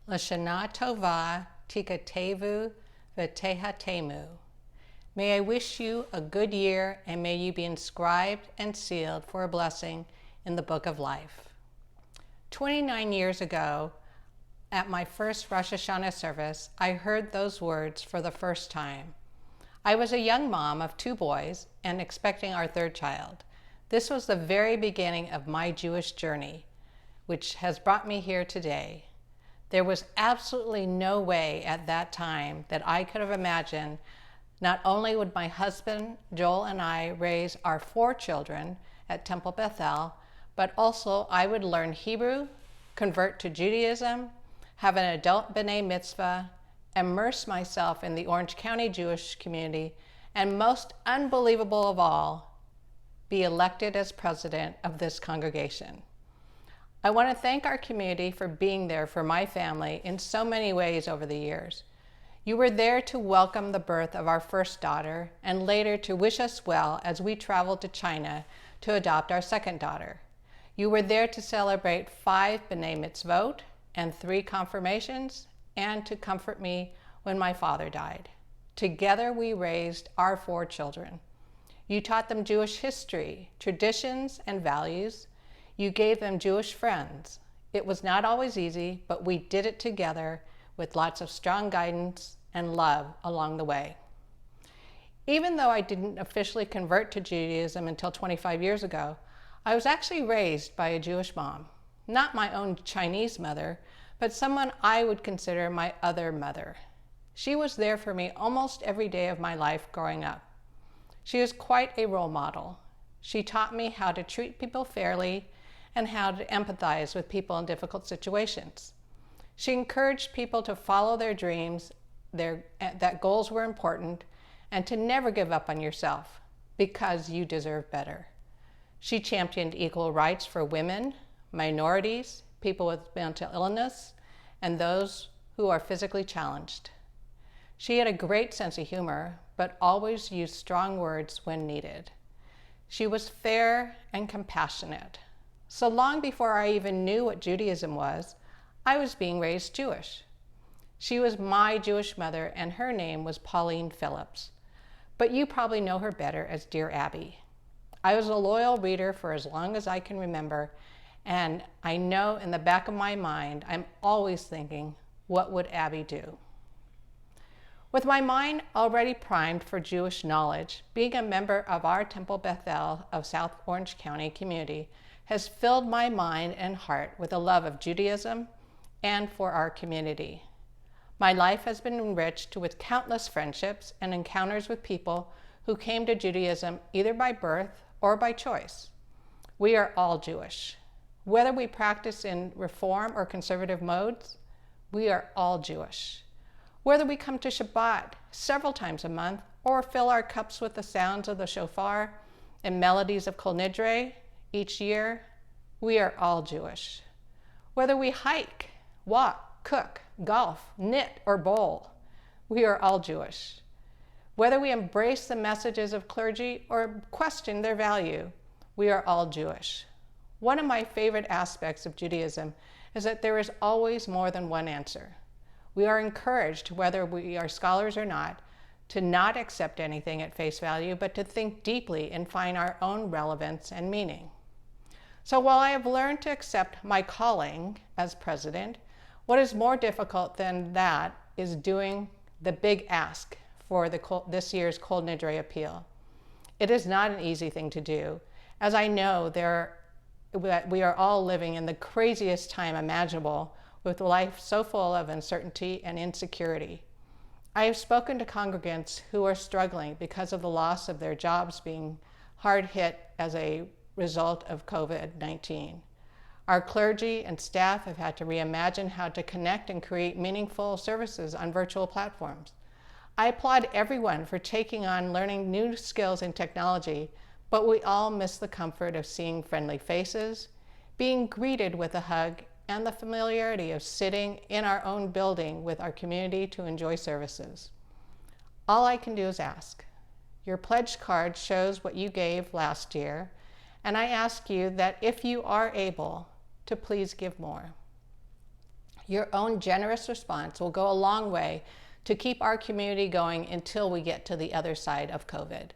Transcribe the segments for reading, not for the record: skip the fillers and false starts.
L'shana tova tikatevu v'tehatemu. May I wish you a good year, and may you be inscribed and sealed for a blessing in the book of life. 29 years ago, at my first Rosh Hashanah service, I heard those words for the first time. I was a young mom of 2 boys and expecting our 3rd child. This was the very beginning of my Jewish journey, which has brought me here today. There was absolutely no way at that time that I could have imagined not only would my husband, Joel, and I raise our 4 children at Temple Bethel, but also I would learn Hebrew, convert to Judaism, have an adult B'nai Mitzvah, immerse myself in the Orange County Jewish community, and most unbelievable of all, be elected as president of this congregation. I want to thank our community for being there for my family in so many ways over the years. You were there to welcome the birth of our first daughter and later to wish us well as we traveled to China to adopt our second daughter. You were there to celebrate 5 B'nai Mitzvot and 3 confirmations, and to comfort me when my father died. Together we raised our 4 children. You taught them Jewish history, traditions, and values. You gave them Jewish friends. It was not always easy, but we did it together with lots of strong guidance and love along the way. Even though I didn't officially convert to Judaism until 25 years ago, I was actually raised by a Jewish mom. Not my own Chinese mother, but someone I would consider my other mother. She was there for me almost every day of my life growing up. She was quite a role model. She taught me how to treat people fairly and how to empathize with people in difficult situations. She encouraged people to follow their dreams, that goals were important, and to never give up on yourself because you deserve better. She championed equal rights for women, minorities, people with mental illness, and those who are physically challenged. She had a great sense of humor, but always used strong words when needed. She was fair and compassionate. So long before I even knew what Judaism was, I was being raised Jewish. She was my Jewish mother, and her name was Pauline Phillips, but you probably know her better as Dear Abby. I was a loyal reader for as long as I can remember, and I know in the back of my mind, I'm always thinking, what would Abby do? With my mind already primed for Jewish knowledge, being a member of our Temple Bethel of South Orange County community has filled my mind and heart with a love of Judaism and for our community. My life has been enriched with countless friendships and encounters with people who came to Judaism either by birth or by choice. We are all Jewish. Whether we practice in Reform or conservative modes, we are all Jewish. Whether we come to Shabbat several times a month or fill our cups with the sounds of the shofar and melodies of Kol Nidre each year, we are all Jewish. Whether we hike, walk, cook, golf, knit, or bowl, we are all Jewish. Whether we embrace the messages of clergy or question their value, we are all Jewish. One of my favorite aspects of Judaism is that there is always more than one answer. We are encouraged, whether we are scholars or not, to not accept anything at face value, but to think deeply and find our own relevance and meaning. So while I have learned to accept my calling as president, what is more difficult than that is doing the big ask for this year's Kol Nidre Appeal. It is not an easy thing to do, as I know that we are all living in the craziest time imaginable with life so full of uncertainty and insecurity. I have spoken to congregants who are struggling because of the loss of their jobs being hard hit as a result of COVID-19. Our clergy and staff have had to reimagine how to connect and create meaningful services on virtual platforms. I applaud everyone for taking on learning new skills in technology, but we all miss the comfort of seeing friendly faces, being greeted with a hug, and the familiarity of sitting in our own building with our community to enjoy services. All I can do is ask. Your pledge card shows what you gave last year, and I ask you that if you are able, to please give more. Your own generous response will go a long way to keep our community going until we get to the other side of COVID.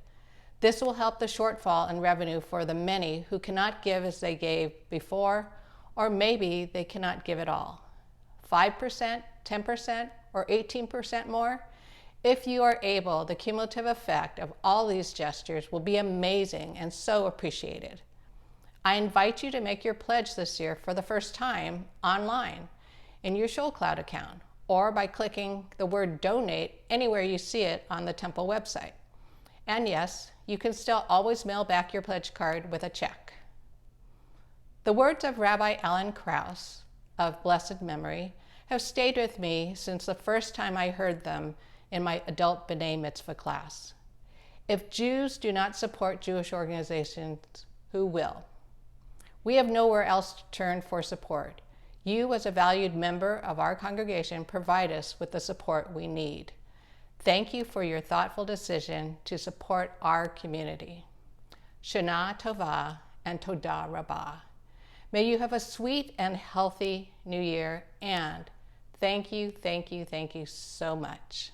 This will help the shortfall in revenue for the many who cannot give as they gave before, or maybe they cannot give at all. 5%, 10%, or 18% more? If you are able, the cumulative effect of all these gestures will be amazing and so appreciated. I invite you to make your pledge this year for the first time online in your ShoalCloud account or by clicking the word donate anywhere you see it on the temple website. And yes, you can still always mail back your pledge card with a check. The words of Rabbi Alan Krauss of blessed memory have stayed with me since the first time I heard them in my adult B'nai Mitzvah class. If Jews do not support Jewish organizations, who will? We have nowhere else to turn for support. You, as a valued member of our congregation, provide us with the support we need. Thank you for your thoughtful decision to support our community. Shana Tova and Toda Rabbah. May you have a sweet and healthy new year, and thank you so much.